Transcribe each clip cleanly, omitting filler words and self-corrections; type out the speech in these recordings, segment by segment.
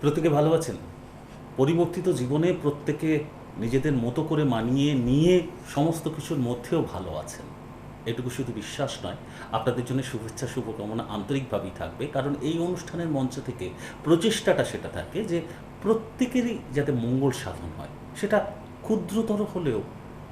প্রত্যেকে ভালো আছেন? পরিবর্তিত জীবনে প্রত্যেকে নিজেদের মতো করে মানিয়ে নিয়ে সমস্ত কিছুর মধ্যেও ভালো আছেন। এটুকু শুধু বিশ্বাস নয়, আপনাদের জন্য শুভেচ্ছা শুভকামনা আন্তরিকভাবেই থাকবে। কারণ এই অনুষ্ঠানের মঞ্চ থেকে প্রচেষ্টাটা সেটা থাকে যে প্রত্যেকেরই যাতে মঙ্গল সাধন হয়, সেটা ক্ষুদ্রতর হলেও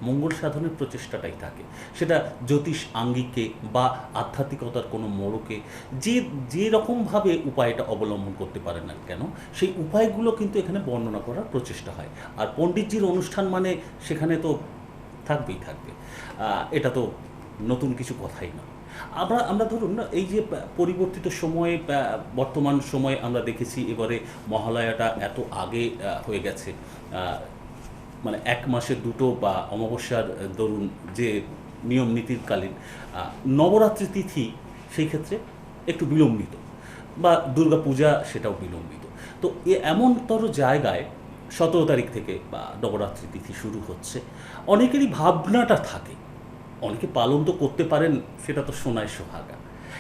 মঙ্গল সাধনের প্রচেষ্টাটাই থাকে। সেটা জ্যোতিষ আঙ্গিকে বা আধ্যাত্মিকতার কোনো মোড়কে যে যে রকমভাবে উপায়টা অবলম্বন করতে পারেন না কেন, সেই উপায়গুলো কিন্তু এখানে বর্ণনা করার প্রচেষ্টা হয়। আর পণ্ডিতজির অনুষ্ঠান মানে সেখানে তো থাকবেই থাকবে, এটা তো নতুন কিছু কথাই না। আমরা আমরা ধরুন না, এই যে পরিবর্তিত সময়ে বর্তমান সময়ে আমরা দেখেছি এবারে মহালয়াটা এত আগে হয়ে গেছে, মানে এক মাসে দুটো বা অমাবস্যার দরুন যে নিয়ম নীতিকালীন নবরাত্রি তিথি সেই ক্ষেত্রে একটু বিলম্বিত, বা দুর্গা পূজা সেটাও বিলম্বিত। তো এমনতর জায়গায় 17 তারিখ থেকে বা নবরাত্রি তিথি শুরু হচ্ছে, অনেকেরই ভাবনাটা থাকে, অনেকে পালন তো করতে পারেন, সেটা তো সোনায় সোহাগা,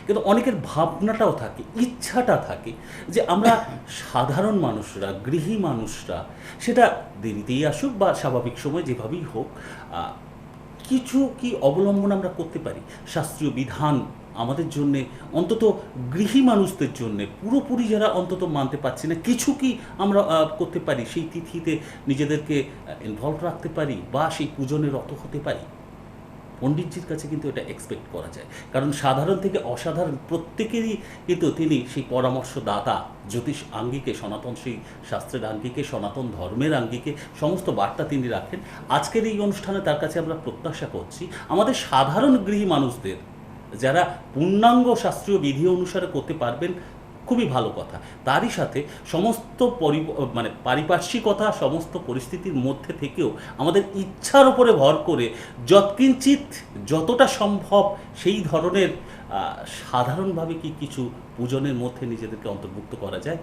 কিন্তু অনেকের ভাবনাটাও থাকে, ইচ্ছাটা থাকে যে আমরা সাধারণ মানুষরা, গৃহী মানুষরা, সেটা দেরিতেই আসুক বা স্বাভাবিক সময় যেভাবেই হোক, কিছু কি অবলম্বন আমরা করতে পারি শাস্ত্রীয় বিধান আমাদের জন্যে, অন্তত গৃহী মানুষদের জন্যে, পুরোপুরি যারা অন্তত মানতে পারছি না, কিছু কি আমরা করতে পারি, সেই তিথিতে নিজেদেরকে ইনভলভ রাখতে পারি বা সেই পূজনে রত হতে পারি। পণ্ডিতজির কাছে কিন্তু এটা এক্সপেক্ট করা যায়, কারণ সাধারণ থেকে অসাধারণ প্রত্যেকেরই কিন্তু তিনি সেই পরামর্শদাতা, জ্যোতিষ আঙ্গিকে, সনাতন সেই শাস্ত্রের আঙ্গিকে, সনাতন ধর্মের আঙ্গিকে সমস্ত বার্তা তিনি রাখেন। আজকের এই অনুষ্ঠানে তার কাছে আমরা প্রত্যাশা করছি আমাদের সাধারণ গৃহী মানুষদের, যারা পূর্ণাঙ্গ শাস্ত্রীয় বিধি অনুসারে করতে পারবেন, খুবই ভালো কথা, তারই সাথে সমস্ত মানে পারিপার্শ্বিকতা, সমস্ত পরিস্থিতির মধ্যে থেকেও আমাদের ইচ্ছার উপরে ভর করে যৎকিঞ্চিত যতটা সম্ভব সেই ধরনের সাধারণভাবে কি কিছু পূজনের মধ্যে নিজেদেরকে অন্তর্ভুক্ত করা যায়,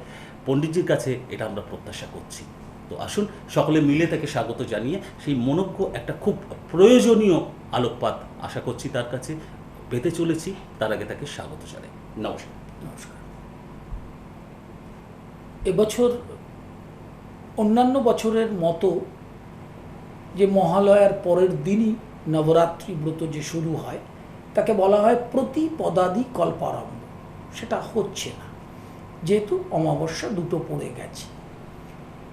পণ্ডিতজির কাছে এটা আমরা প্রত্যাশা করছি। তো আসুন সকলে মিলে তাকে স্বাগত জানিয়ে সেই মনোজ্ঞ একটা খুব প্রয়োজনীয় আলোকপাত আশা করছি তার কাছে পেতে চলেছি। তার আগে তাকে স্বাগত জানাই। নমস্কার। নমস্কার। এবছর অন্যান্য বছরের মতো যে মহালয়ার পরের দিনই নবরাত্রি ব্রত যে শুরু হয়, তাকে বলা হয় প্রতিপদাদি কল্পারম্ভ। সেটা হচ্ছে না, যেহেতু অমাবস্যা দুটো পড়ে গেছে।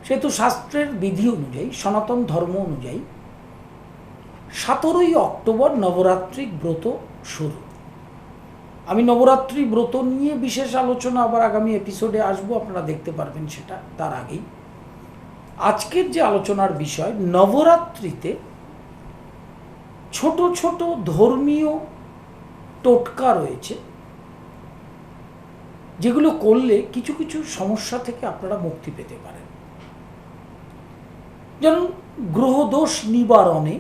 সেহেতু শাস্ত্রের বিধি অনুযায়ী, সনাতন ধর্ম অনুযায়ী 17ই অক্টোবর নবরাত্রি ব্রত শুরু। আমি নবরাত্রি ব্রত নিয়ে বিশেষ আলোচনা আবার আগামী এপিসোডে আসবো, আপনারা দেখতে পারবেন সেটা। তার আগেই আজকের যে আলোচনার বিষয়, নবরাত্রিতে ছোট ছোট ধর্মীয় টোটকা রয়েছে, যেগুলো করলে কিছু কিছু সমস্যা থেকে আপনারা মুক্তি পেতে পারেন। যেমন গ্রহদোষ নিবারণে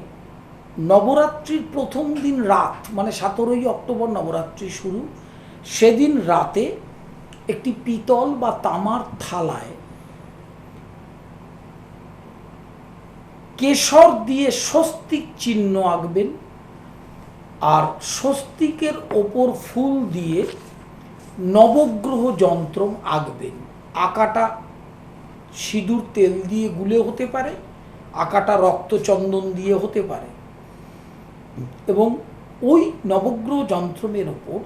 নবরাত্রির প্রথম দিন রাত, মানে 17ই অক্টোবর নবরাত্রি শুরু, সেদিন রাতে একটি পিতল বা তামার থালায় কেশর দিয়ে স্বস্তিক চিহ্ন আঁকবেন, আর স্বস্তিকের ওপর ফুল দিয়ে নবগ্রহ যন্ত্র আঁকবেন। আঁকাটা সিঁদুর তেল দিয়ে গুলে হতে পারে, আঁকাটা রক্তচন্দন দিয়ে হতে পারে, এবং ওই নবগ্রহ যন্ত্রমের ওপর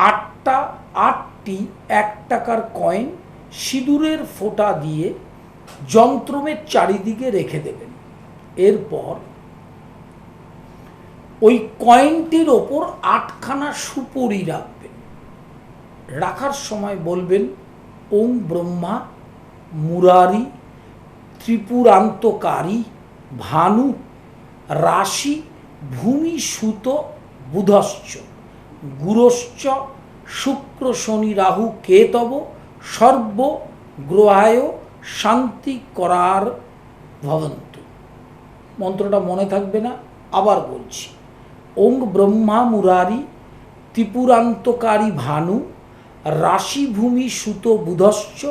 8টি 1 টাকার কয়েন সিঁদুরের ফোঁটা দিয়ে যন্ত্রমের চারিদিকে রেখে দেবেন। এরপর ওই কয়েনটির ওপর 8খানা সুপুরি রাখবেন। রাখার সময় বলবেন, ওং ব্রহ্মা মুরারি ত্রিপুরান্তকারী ভানু রাশি ভূমি সুত বুধশ্চ গুরশ্চ শুক্র শনি রাহু কেতব সর্ব গ্রহায় শান্তি করার ভবন্তু। মন্ত্রটা মনে থাকবে না, আবার বলছি। ওং ব্রহ্মা মুরারি ত্রিপুরান্তকারী ভানু রাশি ভূমি সুত বুধশ্চ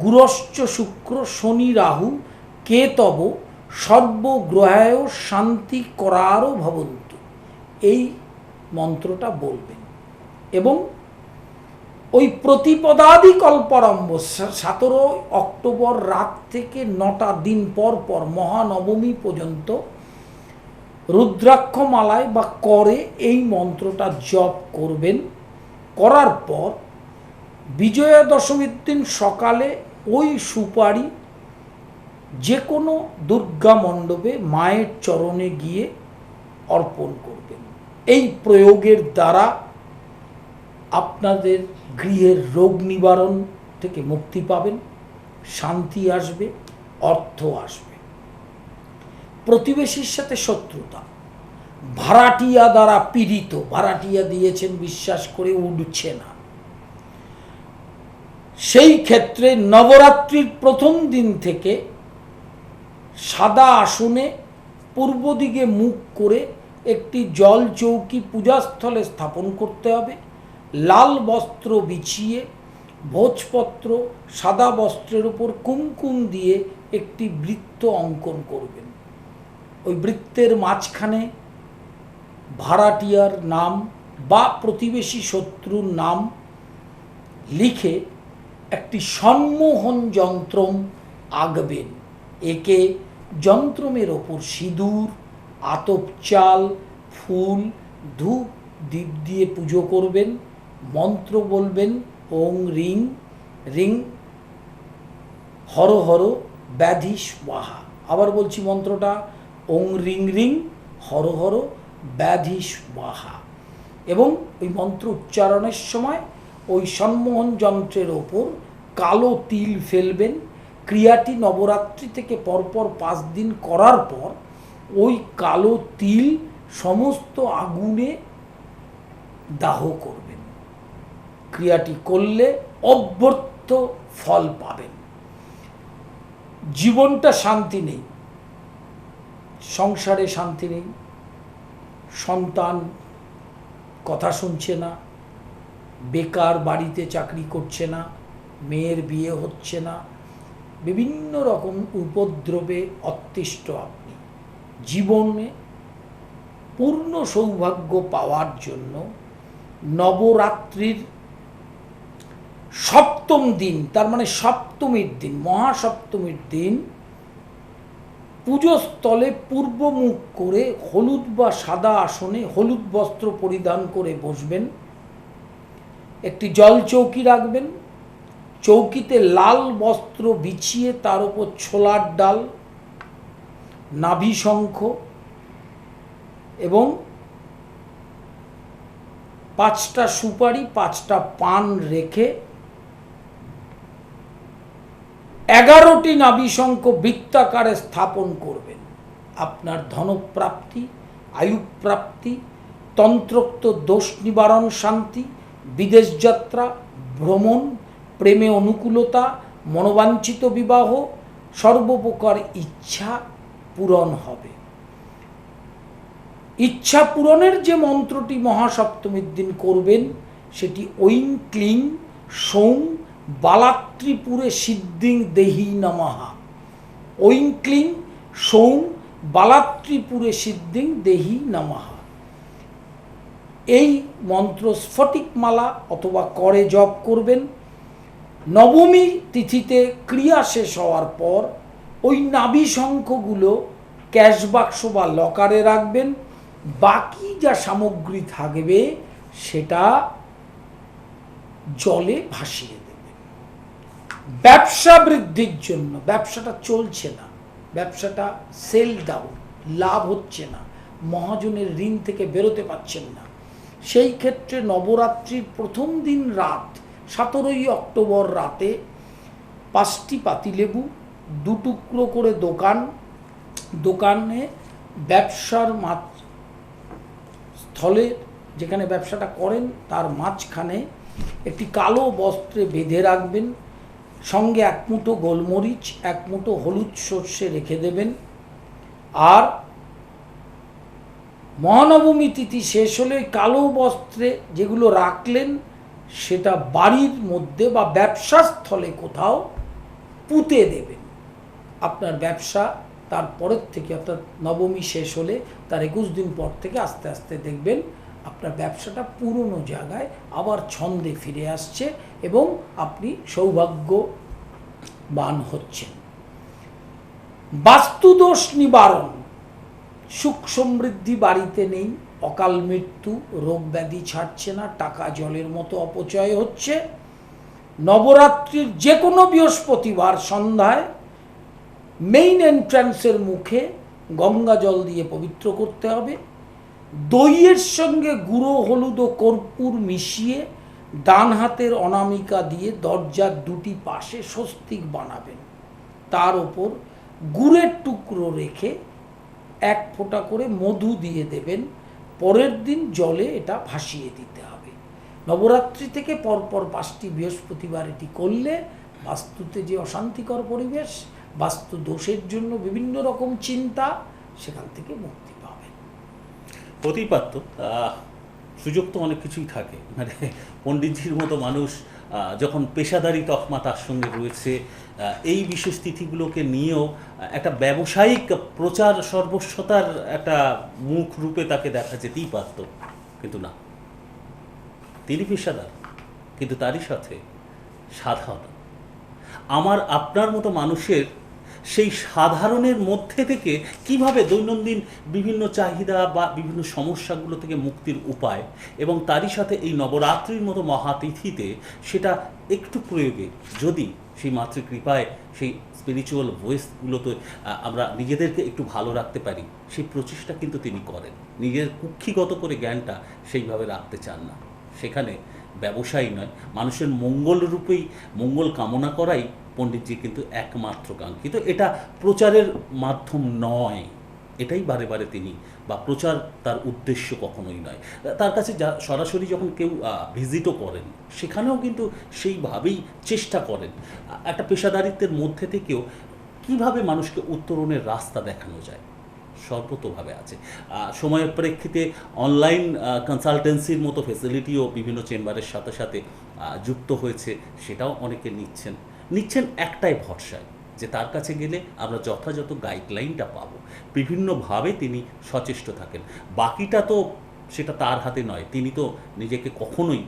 গুরশ্চ শুক্র শনি রাহু কেতব সর্বগ্রহায় শান্তি করারও ভবন্তু। এই মন্ত্রটা বলবেন এবং ওই প্রতিপদাদি কল্পারম্ভ 17 অক্টোবর রাত থেকে 9টা দিন পর পর মহানবমী পর্যন্ত রুদ্রাক্ষমালায় বা করে এই মন্ত্রটা জপ করবেন। করার পর বিজয়া দশমীর দিন সকালে ওই সুপারি যে কোনো দুর্গা মণ্ডপে মায়ের চরণে গিয়ে অর্পণ করবেন। এই প্রয়োগের দ্বারা আপনাদের গৃহের রোগ নিবারণ থেকে মুক্তি পাবেন, শান্তি আসবে, অর্থ আসবে। প্রতিবেশীর সাথে শত্রুতা, ভাড়াটিয়া দ্বারা পীড়িত, ভাড়াটিয়া দিয়েছেন বিশ্বাস করে উঠছে না, সেই ক্ষেত্রে নবরাত্রির প্রথম দিন থেকে সাদা আসনে পূর্ব দিকে মুখ করে একটি জল চৌকি পূজাস্থলে স্থাপন করতে হবে। লাল বস্ত্র বিছিয়ে ভোজপত্র সাদা বস্ত্রের উপর কুমকুম দিয়ে একটি বৃত্ত অঙ্কন করবেন। ওই বৃত্তের মাঝখানে ভাড়াটিয়ার নাম বা প্রতিবেশী শত্রুর নাম লিখে একটি সম্মোহন যন্ত্রম আঁকবেন। একে যন্ত্রমের ওপর সিঁদুর, আতপ চাল, ফুল, ধূপ, দীপ দিয়ে পুজো করবেন। মন্ত্র বলবেন ওং রিং রিং হর হর ব্যাধি স্বাহা। আবার বলছি মন্ত্রটা, ওং রিং রিং হর হর ব্যাধি স্বাহা। এবং ওই মন্ত্র উচ্চারণের সময় ওই সম্মোহন যন্ত্রের ওপর কালো তিল ফেলবেন। ক্রিয়াটি নবরাত্রি থেকে পরপর 5 দিন করার পর ওই কালো তিল সমস্ত আগুনে দাহ করবেন। ক্রিয়াটি করলে অব্যর্থ ফল পাবেন। জীবনটা শান্তি নেই, সংসারে শান্তি নেই, সন্তান কথা শুনছে না, বেকার বাড়িতে চাকরি করছে না, মেয়ের বিয়ে হচ্ছে না, বিভিন্ন রকম উপদ্রবে অতিষ্ঠ আপনি। জীবনে পূর্ণ সৌভাগ্য পাওয়ার জন্য নবরাত্রির সপ্তম দিন, তার মানে সপ্তমীর দিন, মহাসপ্তমীর দিন পুজোস্থলে পূর্বমুখ করে হলুদ বা সাদা আসনে হলুদ বস্ত্র পরিধান করে বসবেন। একটি জল চৌকি রাখবেন। চৌকিতে লাল বস্ত্র বিছিয়ে তার উপর ছোলার ডাল, নাভি শঙ্খ এবং 5টা সুপারি, 5টা পান রেখে 11টি নাভি শঙ্খ বৃত্তাকারে স্থাপন করবেন। আপনার ধনপ্রাপ্তি, আয়ুপ্রাপ্তি, তন্ত্রোক্ত দোষ নিবারণ, শান্তি, বিদেশ যাত্রা, ভ্রমণ, প্রেমে অনুকূলতা, মনোবাঞ্ছিত বিবাহ, সর্বপ্রকার ইচ্ছা পূরণ হবে। ইচ্ছা পূরণের যে মন্ত্রটি মহাসপ্তমীর দিন করবেন সেটি ঐং ক্লিং সৌং বালাত্রিপুরে সিদ্ধিং দেহি নমঃ। ঐং ক্লিং সৌং বালাত্রিপুরে সিদ্ধিং দেহি নমঃ। এই মন্ত্র স্ফটিকমালা অথবা করে জপ করবেন। নবমী তিথিতে ক্রিয়া শেষ হওয়ার পর ওই নাভি শঙ্খগুলো ক্যাশ বাক্স বা লকারে রাখবেন। বাকি যা সামগ্রী থাকবে সেটা জলে ভাসিয়ে দেবেন। ব্যবসা বৃদ্ধির জন্য, ব্যবসাটা চলছে না, ব্যবসাটা সেল ডাউন, লাভ হচ্ছে না, মহাজনের ঋণ থেকে বেরোতে পারছেন না, সেই ক্ষেত্রে নবরাত্রির প্রথম দিন রাত 17ই অক্টোবর রাতে 5টি পাতিলেবু, 2 টুকরো করে দোকানে ব্যবসার স্থলে যেখানে ব্যবসাটা করেন তার মাঝখানে একটি কালো বস্ত্রে বেঁধে রাখবেন। সঙ্গে 1 মুঠো গোলমরিচ, 1 মুঠো হলুদ সর্ষে রেখে দেবেন। আর মহানবমী তিথি শেষ হলে কালো বস্ত্রে যেগুলো রাখলেন সেটা বাড়ির মধ্যে বা ব্যবসা স্থলে কোথাও পুঁতে দেবেন। আপনার ব্যবসা তারপরের থেকে, অর্থাৎ নবমী শেষ হলে তার 21 দিন পর থেকে আস্তে আস্তে দেখবেন আপনার ব্যবসাটা পুরনো জায়গায় আবার ছন্দে ফিরে আসছে এবং আপনি সৌভাগ্যবান হচ্ছেন। বাস্তুদোষ নিবারণ, সুখ সমৃদ্ধি বাড়িতে নেই, অকাল মৃত্যু, রোগ ব্যাধি ছাড়ছে না, টাকা জলের মতো অপচয় হচ্ছে। নবরাত্রির যে কোনো বৃহস্পতিবার সন্ধ্যায় মেইন এন্ট্রান্সের মুখে গঙ্গা জল দিয়ে পবিত্র করতে হবে। দইয়ের সঙ্গে গুঁড়ো হলুদ ও কর্পূর মিশিয়ে ডান হাতের অনামিকা দিয়ে দরজার দুটি পাশে স্বস্তিক বানাবেন। তার ওপর গুড়ের টুকরো রেখে এক ফোঁটা করে মধু দিয়ে দেবেন। পরের দিন জলে এটা ভাসিয়ে দিতে হবে। নবরাত্রি থেকে পরপর 5টি বৃহস্পতিবার এটি করলে বাস্তুতে যে অশান্তিকর পরিবেশ, বাস্তু দোষের জন্য বিভিন্ন রকম চিন্তা, সেখান থেকে মুক্তি পাবেন। হতেই পারত, সুযোগ তো অনেক কিছুই থাকে। মানে পণ্ডিতজির মতো মানুষ যখন পেশাদারি তকমা তার সঙ্গে রয়েছে, এই বিশেষ তিথিগুলোকে নিয়েও একটা ব্যবসায়িক প্রচার সর্বস্বতার একটা মুখ রূপে তাকে দেখা যেতেই পারত, কিন্তু না, তিনি পেশাদার, কিন্তু তারই সাথে সাধারণ। আমার আপনার মতো মানুষের সেই সাধারণের মধ্যে থেকে কিভাবে দৈনন্দিন বিভিন্ন চাহিদা বা বিভিন্ন সমস্যাগুলো থেকে মুক্তির উপায়, এবং তারই সাথে এই নবরাত্রির মতো মহাতিথিতে সেটা একটু প্রয়োগে যদি সেই মাতৃকৃপায় সেই স্পিরিচুয়াল ভয়েসগুলোতে আমরা নিজেদেরকে একটু ভালো রাখতে পারি, সেই প্রচেষ্টা কিন্তু তিনি করেন। নিজের কুক্ষিগত করে জ্ঞানটা সেইভাবে রাখতে চান না। সেখানে ব্যবসায়ী নয়, মানুষের মঙ্গল রূপেই মঙ্গল কামনা করাই পণ্ডিতজি কিন্তু একমাত্র কাঙ্ক্ষিত। এটা প্রচারের মাধ্যম নয়, এটাই বারে বারে তিনি, বা প্রচার তার উদ্দেশ্য কখনোই নয়। তার কাছে সরাসরি যখন কেউ ভিজিটও করেন, সেখানেও কিন্তু সেইভাবেই চেষ্টা করেন একটা পেশাদারিত্বের মধ্যে থেকেও কিভাবে মানুষকে উত্তরণের রাস্তা দেখানো যায়, সর্বতোভাবে আছে। সময়ের প্রেক্ষিতে অনলাইন কনসালটেন্সির মতো ফেসিলিটিও বিভিন্ন চেম্বারের সাথে সাথে যুক্ত হয়েছে, সেটাও অনেকে নিচ্ছেন একটাই ভরসায় যে তার কাছে গেলে আমরা যথাযথ গাইডলাইনটা পাবো। বিভিন্নভাবে তিনি সচেষ্ট থাকেন, বাকিটা তো সেটা তার হাতে নয়। তিনি তো নিজেকে কখনোই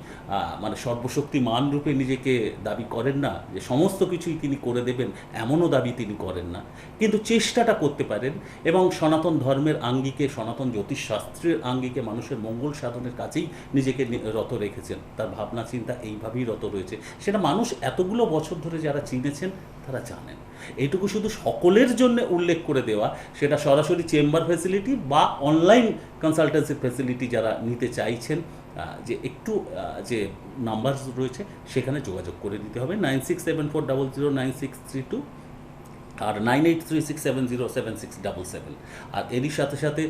মানে সর্বশক্তিমান রূপে নিজেকে দাবি করেন না যে সমস্ত কিছুই তিনি করে দেবেন, এমনও দাবি তিনি করেন না, কিন্তু চেষ্টাটা করতে পারেন। এবং সনাতন ধর্মের আঙ্গিকে, সনাতন জ্যোতিষশাস্ত্রের আঙ্গিকে মানুষের মঙ্গল সাধনের কাছেই নিজেকে রত রেখেছেন। তার ভাবনা চিন্তা এইভাবেই রত রয়েছে, সেটা মানুষ এতগুলো বছর ধরে যারা চিনেছেন তারা জানেন। এইটুকু শুধু সকলের জন্য উল্লেখ করে দেওয়া, সেটা সরাসরি চেম্বার ফ্যাসিলিটি বা অনলাইন কনসালটেন্সি ফ্যাসিলিটি যারা নিতে চাইছেন, যে একটু যে নাম্বার রয়েছে সেখানে যোগাযোগ করে দিতে হবে। 9674009632 আর 9836707677। আর এরই সাথে সাথে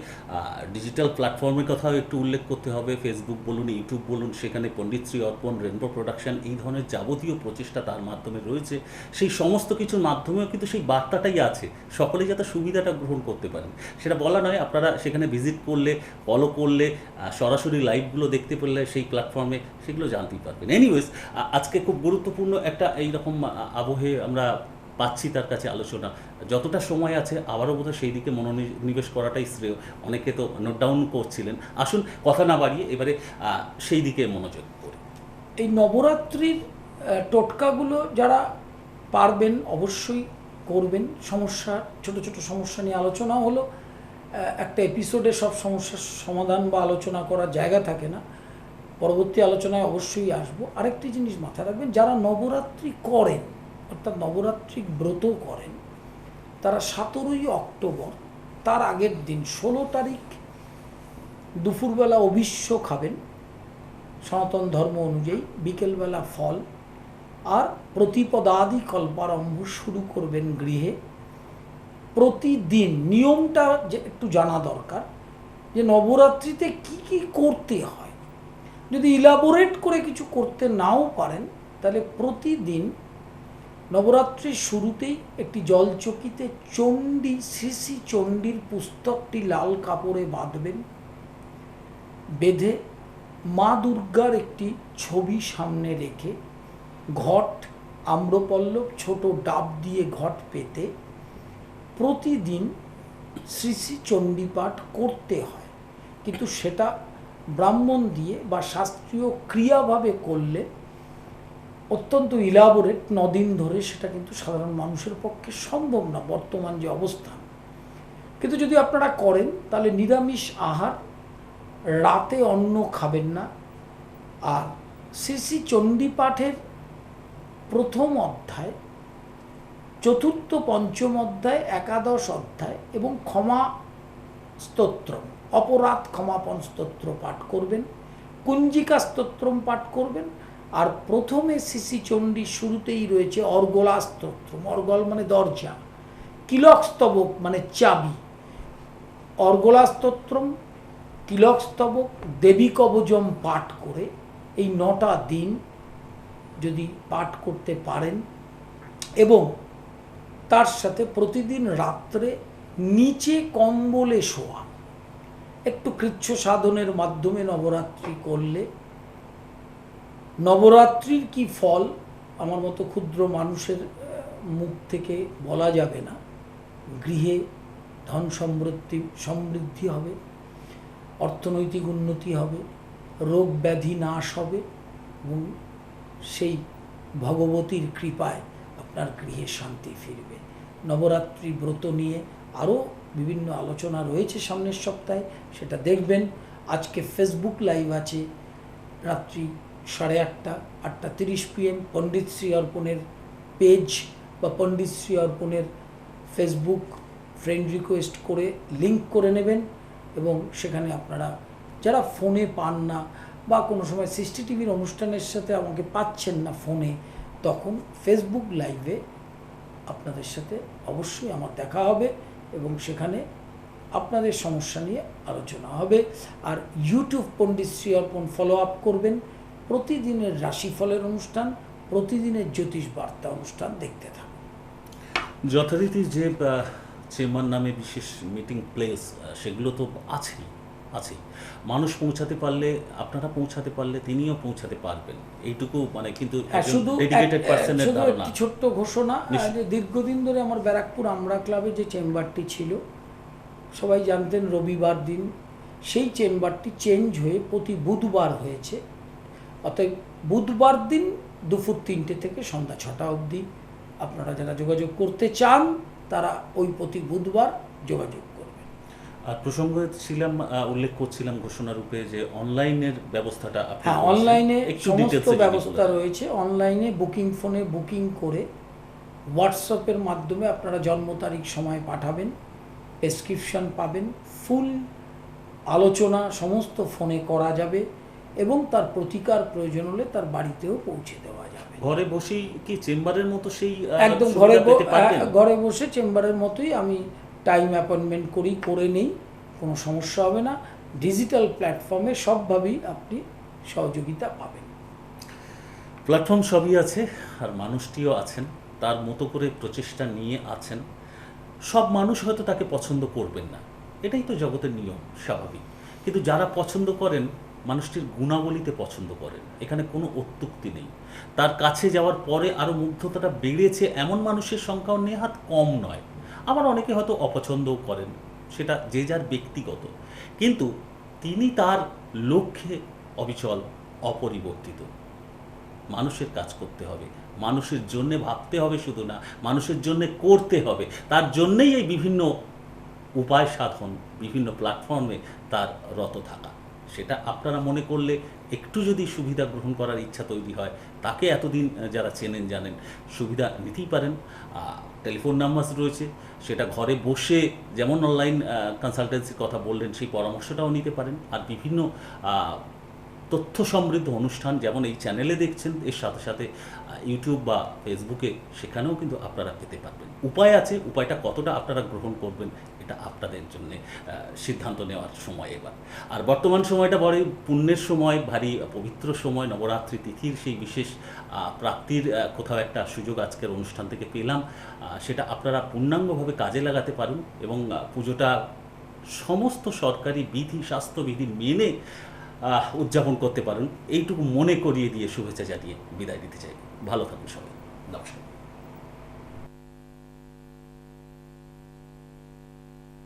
ডিজিটাল প্ল্যাটফর্মের কথাও একটু উল্লেখ করতে হবে। ফেসবুক বলুন, ইউটিউব বলুন, সেখানে পণ্ডিতশ্রী অর্পণ, রেনবো প্রোডাকশন, এই ধরনের যাবতীয় প্রচেষ্টা তার মাধ্যমে রয়েছে। সেই সমস্ত কিছুর মাধ্যমেও কিন্তু সেই বার্তাটাই আছে, সকলে যাতে সুবিধাটা গ্রহণ করতে পারেন। সেটা বলা নয়, আপনারা সেখানে ভিজিট করলে, ফলো করলে, সরাসরি লাইভগুলো দেখতে পেলে সেই প্ল্যাটফর্মে সেগুলো জানতেই পারবেন। এনিওয়েজ, আজকে খুব গুরুত্বপূর্ণ একটা এইরকম আবহে আমরা পাচ্ছি তার কাছে আলোচনা। যতটা সময় আছে আবারও বোধহয় সেই দিকে মনোনিবেশ করাটাই শ্রেয়। অনেকে তো নোট ডাউন করছিলেন। আসুন কথা না বাড়িয়ে এবারে সেই দিকে মনোযোগ করি। এই নবরাত্রির টোটকাগুলো যারা পারবেন অবশ্যই করবেন। সমস্যা, ছোট ছোট সমস্যা নিয়ে আলোচনা হলো। একটা এপিসোডে সব সমস্যার সমাধান বা আলোচনা করার জায়গা থাকে না, পরবর্তী আলোচনায় অবশ্যই আসবো। আরেকটি জিনিস মাথায় রাখবেন, যারা নবরাত্রি করেন অর্থাৎ নবরাত্রিক ব্রত করেন, তারা 17ই অক্টোবর তার আগের দিন 16 তারিখ দুপুরবেলা অভিষ্য খাবেন সনাতন ধর্ম অনুযায়ী, বিকেলবেলা ফল, আর প্রতিপদাদি কল্পারম্ভ শুরু করবেন গৃহে। প্রতিদিন নিয়মটা যে একটু জানা দরকার যে নবরাত্রিতে কি কি করতে হয়। যদি ইলাবোরেট করে কিছু করতে নাও পারেন, তাহলে প্রতিদিন নবরাত্রির শুরুতেই একটি জলচকিতে চণ্ডী, শ্রী শ্রী চণ্ডীর পুস্তকটি লাল কাপড়ে বাঁধবেন। বেঁধে মা দুর্গার একটি ছবি সামনে রেখে ঘট, আম্রপল্লব, ছোট ডাব দিয়ে ঘট পেতে প্রতিদিন শ্রী শ্রী চণ্ডী পাঠ করতে হয়। কিন্তু সেটা ব্রাহ্মণ দিয়ে বা শাস্ত্রীয় ক্রিয়াভাবে করলে অত্যন্ত ইলাবোরেট 9 দিন ধরে সেটা কিন্তু সাধারণ মানুষের পক্ষে সম্ভব না বর্তমান যে অবস্থা। কিন্তু যদি আপনারা করেন তাহলে নিরামিষ আহার, রাতে অন্ন খাবেন না, আর শ্রী শ্রী চণ্ডী পাঠের প্রথম অধ্যায়, চতুর্থ পঞ্চম অধ্যায়, একাদশ অধ্যায় এবং ক্ষমা স্তোত্রম, অপরাধ ক্ষমাপণ স্তোত্র পাঠ করবেন, কুঞ্জিকা স্তোত্রম পাঠ করবেন। আর প্রথমে শ্রী শ্রী চণ্ডীর শুরুতেই রয়েছে অর্গলা স্তোত্রম, অর্গল মানে দরজা, কিলক স্তবক মানে চাবি, অর্গলা স্তোত্রম, তিলক স্তবক, দেবী কবজম পাঠ করে এই 9টা দিন যদি পাঠ করতে পারেন এবং তার সাথে প্রতিদিন রাত্রে নিচে কম্বলে শোয়া, একটু কৃচ্ছ সাধনের মাধ্যমে নবরাত্রি করলে নবরাত্রির কি ফল আমার মতো ক্ষুদ্র মানুষের মুখ থেকে বলা যাবে না। গৃহে ধন সমৃদ্ধি হবে, অর্থনৈতিক উন্নতি হবে, রোগ ব্যাধি নাশ হবে এবং সেই ভগবতীর কৃপায় আপনার গৃহে শান্তি ফিরবে। নবরাত্রি ব্রত নিয়ে আরও বিভিন্ন আলোচনা রয়েছে সামনের সপ্তাহে, সেটা দেখবেন। আজকে ফেসবুক লাইভ আছে রাত্রি 8:30, 8:30 PM পণ্ডিত শ্রী অর্পণের পেজ বা পণ্ডিত শ্রী অর্পণের ফেসবুক ফ্রেন্ড রিকোয়েস্ট করে লিঙ্ক করে নেবেন এবং সেখানে আপনারা যারা ফোনে পান না বা কোনো সময় সৃষ্টি টিভির অনুষ্ঠানের সাথে আমাকে পাচ্ছেন না ফোনে, তখন ফেসবুক লাইভে আপনাদের সাথে অবশ্যই আমার দেখা হবে এবং সেখানে আপনাদের সমস্যা নিয়ে আলোচনা হবে। আর ইউটিউব পণ্ডিত শ্রী অর্পণ ফলো আপ করবেন, প্রতিদিনের রাশিফলের অনুষ্ঠান, প্রতিদিনের জ্যোতিষ বার্তা অনুষ্ঠান দেখতে থাকুন। যথারীতি যে চেম্বার নামে বিশেষ মিটিং প্লেস সেগুলো তো আছেই আছে, মানুষ পৌঁছাতে পারলে, আপনারা পৌঁছাতে পারলে তিনিও পৌঁছাতে পারবেন, এইটুকু মানে কিন্তু শুধু ডেডিকেটেড পারসনের ধারণা। একটি ছোট্ট ঘোষণা, যে দীর্ঘদিন ধরে আমার ব্যারাকপুর আমরা ক্লাবে যে চেম্বারটি ছিল সবাই জানতেন রবিবার দিন, সেই চেম্বারটি চেঞ্জ হয়ে প্রতি বুধবার হয়েছে। অতএব বুধবার দিন দুপুর 3টে থেকে সন্ধ্যা 6টা অবধি আপনারা যারা যোগাযোগ করতে চান তারা ওই প্রতি বুধবার যোগাযোগ করবেন। আর প্রসঙ্গ ছিলাম, উল্লেখ করছিলাম ঘোষণা রূপে যে অনলাইনের ব্যবস্থাটা, হ্যাঁ, অনলাইনে সমস্ত ব্যবস্থা রয়েছে। অনলাইনে বুকিং, ফোনে বুকিং করে হোয়াটসঅ্যাপের মাধ্যমে আপনারা জন্ম তারিখ সময় পাঠাবেন, প্রেসক্রিপশন পাবেন, ফুল আলোচনা সমস্ত ফোনে করা যাবে এবং তার প্রতিকার প্রয়োজন হলে তার বাড়িতেও পৌঁছে দেওয়া যাবে। ঘরে বসেই কি চেম্বারের মতো সেই একদম ঘরে বসে চেম্বারের মতোই আমি টাইম অ্যাপয়েন্টমেন্ট করে নেই, কোনো সমস্যা হবে না। ডিজিটাল প্ল্যাটফর্মে সবভাবেই আপনি সহযোগিতা পাবেন। প্ল্যাটফর্ম সবই আছে আর মানুষটিও আছেন, তার মতো করে প্রচেষ্টা নিয়ে আছেন। সব মানুষ হয়তো তাকে পছন্দ করবেন না, এটাই তো জগতের নিয়ম, স্বাভাবিক। কিন্তু যারা পছন্দ করেন মানুষটির গুণাবলীতে পছন্দ করেন, এখানে কোনো অত্যুক্তি নেই। তার কাছে যাওয়ার পরে আরও মুগ্ধতাটা বেড়েছে এমন মানুষের সংখ্যাও নেহাত কম নয়। আবার অনেকে হয়তো অপছন্দও করেন, সেটা যে যার ব্যক্তিগত, কিন্তু তিনি তার লক্ষ্যে অবিচল, অপরিবর্তিত। মানুষের কাজ করতে হবে, মানুষের জন্যে ভাবতে হবে, শুধু না মানুষের জন্যে করতে হবে। তার জন্যেই এই বিভিন্ন উপায় সাধন, বিভিন্ন প্ল্যাটফর্মে তার রত থাকা। সেটা আপনারা মনে করলে একটু যদি সুবিধা গ্রহণ করার ইচ্ছা তৈরি হয়, তাকে এতদিন যারা চেনেন জানেন সুবিধা নিতেই পারেন। টেলিফোন নাম্বার রয়েছে, সেটা ঘরে বসে যেমন অনলাইন কনসালটেন্সির কথা বললেন সেই পরামর্শটাও নিতে পারেন। আর বিভিন্ন তথ্য সমৃদ্ধ অনুষ্ঠান যেমন এই চ্যানেলে দেখছেন, এর সাথে সাথে ইউটিউব বা ফেসবুকে সেখানেও কিন্তু আপনারা পেতে পারবেন। উপায় আছে, উপায়টা কতটা আপনারা গ্রহণ করবেন এটা আপনাদের জন্যে সিদ্ধান্ত নেওয়ার সময় এবার। আর বর্তমান সময়টা বড় পুণ্যের সময়, ভারী পবিত্র সময়, নবরাত্রি তিথির সেই বিশেষ প্রাপ্তির কোথাও একটা সুযোগ আজকের অনুষ্ঠান থেকে পেলাম। সেটা আপনারা পূর্ণাঙ্গভাবে কাজে লাগাতে পারেন এবং পুজোটা সমস্ত সরকারি বিধি, স্বাস্থ্যবিধি মেনে উদযাপন করতে পারেন, এইটুকু মনে করিয়ে দিয়ে শুভেচ্ছা জানিয়ে বিদায় দিতে চাই। ভালো থাকুন সবাই, নমস্কার।